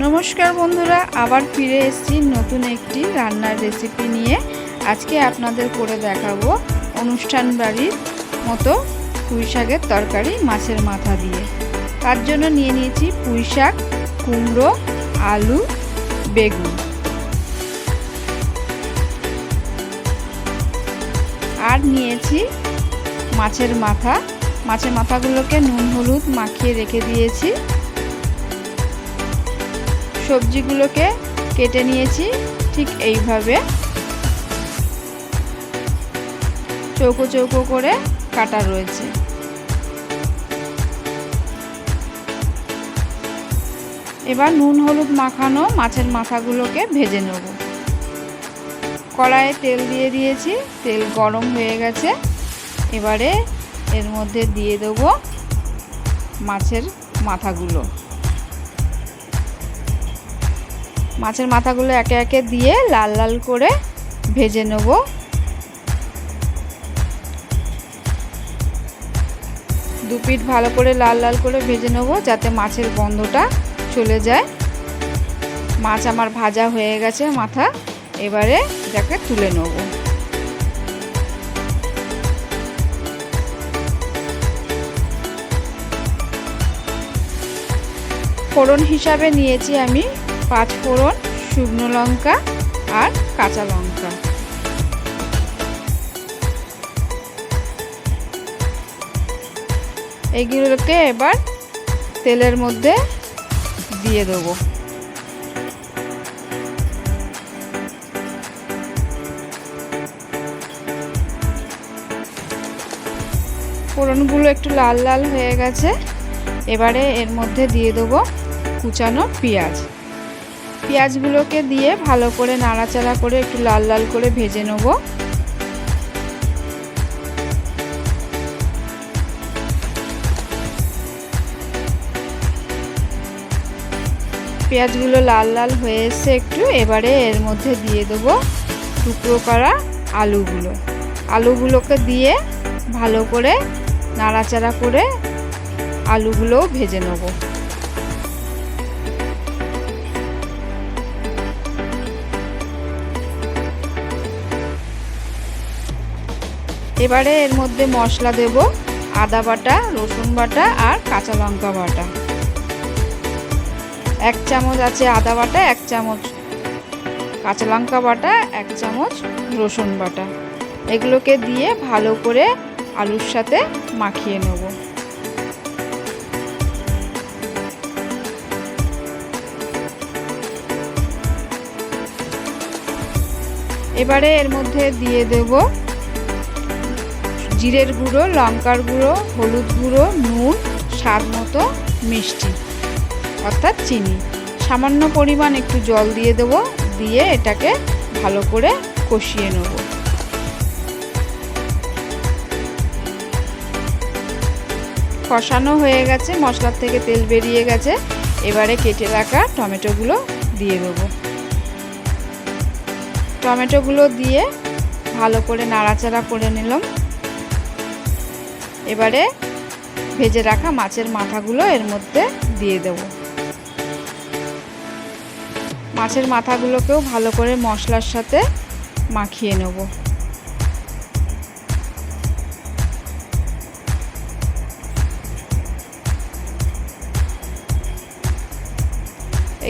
নমস্কার বন্ধুরা, আবার ফিরে এসেছি নতুন একটি রান্নার রেসিপি নিয়ে। আজকে আপনাদের করে দেখাবো অনুষ্ঠান বাড়ির মতো পুঁই শাকের তরকারি মাছের মাথা দিয়ে। তার জন্য নিয়ে নিয়েছি পুঁই শাক, কুমড়ো, আলু, বেগুন আর নিয়েছি মাছের মাথা। মাছের মাথাগুলোকে নুন হলুদ মাখিয়ে রেখে দিয়েছি। সবজিগুলোকে কেটে নিয়েছি ঠিক এইভাবে চৌকো চৌকো করে কাটা রয়েছে। এবার নুন হলুদ মাখানো মাছের মাথাগুলোকে ভেজে নেব। কড়াইয়ে তেল দিয়ে দিয়েছি, তেল গরম হয়ে গেছে। এবারে এর মধ্যে দিয়ে দেব মাছের মাথাগুলো। মাছের মাথাগুলো একে একে দিয়ে লাল লাল করে ভেজে নেব। দু পিঠ ভালো করে লাল লাল করে ভেজে নেব যাতে মাছের গন্ধটা চলে যায়। মাছ আমার ভাজা হয়ে গেছে মাথা। এবারে এটাকে তুলে নেব। ফোড়ন হিসাবে নিয়েছি আমি 5 ফোড়ন, শুকনো লঙ্কা আর কাঁচা লঙ্কা। এইগুলোকে এবার তেলের মধ্যে দিয়ে দেবো। ফোড়নগুলো একটু লাল লাল হয়ে গেছে। এবারে এর মধ্যে দিয়ে দেবো কুচানো পেঁয়াজ। পেঁয়াজগুলোকে দিয়ে ভালো করে নাড়াচাড়া করে একটু লাল লাল করে ভেজে নেব। পেঁয়াজগুলো লাল লাল হয়ে এসে একটু, এবারে এর মধ্যে দিয়ে দেবো টুকরো করা আলুগুলোকে দিয়ে ভালো করে নাড়াচাড়া করে আলুগুলোও ভেজে নেব। এবারে এর মধ্যে মশলা দেব আদা বাটা, রসুন বাটা আর কাঁচা লঙ্কা বাটা। 1 চামচ আছে আদা বাটা, 1 চামচ কাঁচা লঙ্কা বাটা, 1 চামচ রসুন বাটা। এগুলোকে দিয়ে ভালো করে আলুর সাথে মাখিয়ে নেব। এবারে এর মধ্যে দিয়ে দেব জিরের গুঁড়ো, লঙ্কার গুঁড়ো, হলুদ গুঁড়ো, নুন, স্বাদ মতো মিষ্টি অর্থাৎ চিনি। সামান্য পরিমাণ একটু জল দিয়ে দেব, দিয়ে এটাকে ভালো করে কষিয়ে নেব। কষানো হয়ে গেছে, মশলার থেকে তেল বেরিয়ে গেছে। এবারে কেটে রাখা টমেটোগুলো দিয়ে দেব। টমেটোগুলো দিয়ে ভালো করে নাড়াচাড়া করে নিলাম। এবারে ভেজে রাখা মাছের মাথাগুলো এর মধ্যে দিয়ে দেব। মাছের মাথাগুলোকেও ভালো করে মশলার সাথে মাখিয়ে নেব।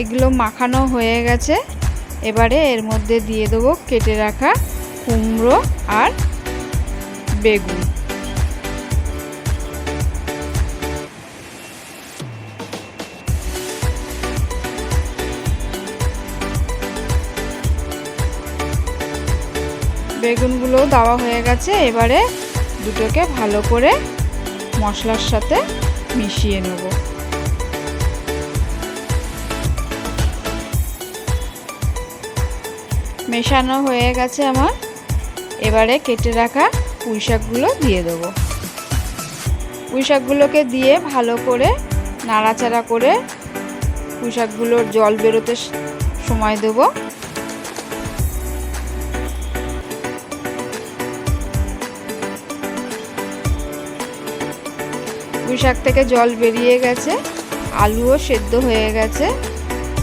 এগুলো মাখানো হয়ে গেছে। এবারে এর মধ্যে দিয়ে দেবো কেটে রাখা কুমড়ো আর বেগুন। বেগুনগুলো দেওয়া হয়ে গেছে। এবারে দুটোকে ভালো করে মশলার সাথে মিশিয়ে নেব। মেশানো হয়ে গেছে আমার। এবারে কেটে রাখা পুঁই শাকগুলো দিয়ে দেব। পুঁই শাকগুলোকে দিয়ে ভালো করে নাড়াচাড়া করে পুঁই শাকগুলোর জল বেরোতে সময় দেব। পুঁই শাক থেকে জল বেরিয়ে গেছে, আলুও সেদ্ধ হয়ে গেছে।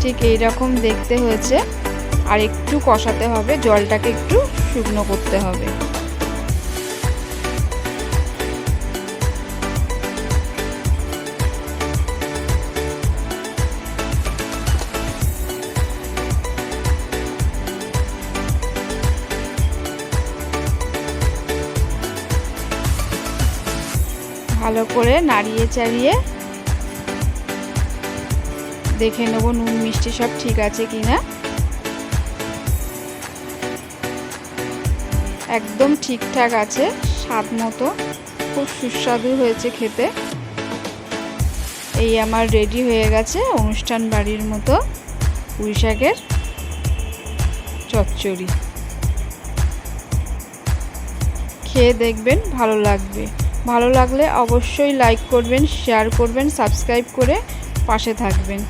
ঠিক এই রকম দেখতে হয়েছে। আর একটু কষাতে হবে, জলটাকে একটু শুকনো করতে হবে। ভালো করে নাড়িয়ে চাড়িয়ে দেখে নেব নুন মিষ্টি সব ঠিক আছে কিনা। একদম ঠিকঠাক আছে, স্বাদ মতো, খুব সুস্বাদু হয়েছে খেতে। এই আমার রেডি হয়ে গেছে অনুষ্ঠান বাড়ির মতো পুঁই শাকের চচ্চড়ি। খেয়ে দেখবেন, ভালো লাগবে। ভালো লাগলে অবশ্যই লাইক করবেন, শেয়ার করবেন, সাবস্ক্রাইব করে পাশে থাকবেন।